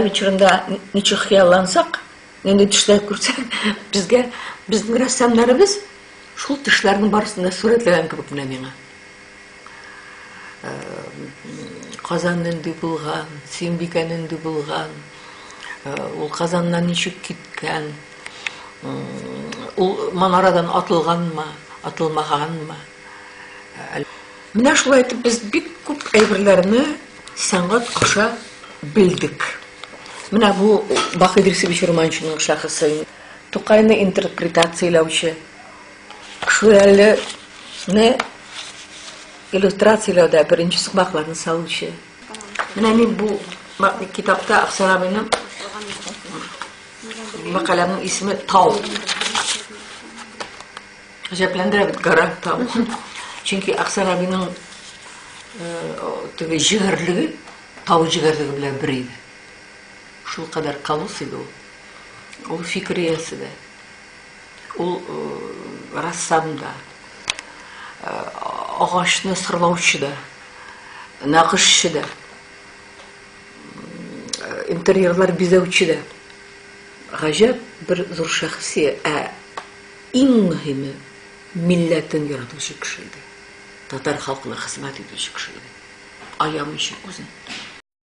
вечерында ничек хыяллансак, енді түштәп күрсәк, безнең рәссамнарыбыз шул төшләрнең барысында сурәтләгән кебек менә миңа. Казан нинди булган, Сөембикә нинди булган, ул Казаннан ничек киткән, ул манарадан атылганмы, атылмаганмы. Менә шулай итеп без бик күп әйберләрне сәнгать аша белдек. Менә бу Бакый Идрисович Романчының шәхесе, Тукайны интерпретацияләүче, Шүрәлене иллюстрацияләүдә беренче сукмакларны салучы. Менә мин бу китапта Аксарабиның мәкаләнең исеме Тау. Гаҗәпләндерә бит гара Тау. Чөнки Аксарабиның теге җигәрлеге Тау җигәрлеге белән бер иде. Шул кадәр калус иде ул. Ул фикриясе дә, ул рассам да, агачны сырлаучы да, нақышчы да, интерьерлар бизәүче дә. Гаҗәп бер зур шәхси, иң мөһиме милләтен яратучы кеше иде. Татар халкына хезмәт итүче кеше иде. Аямыйча үзен.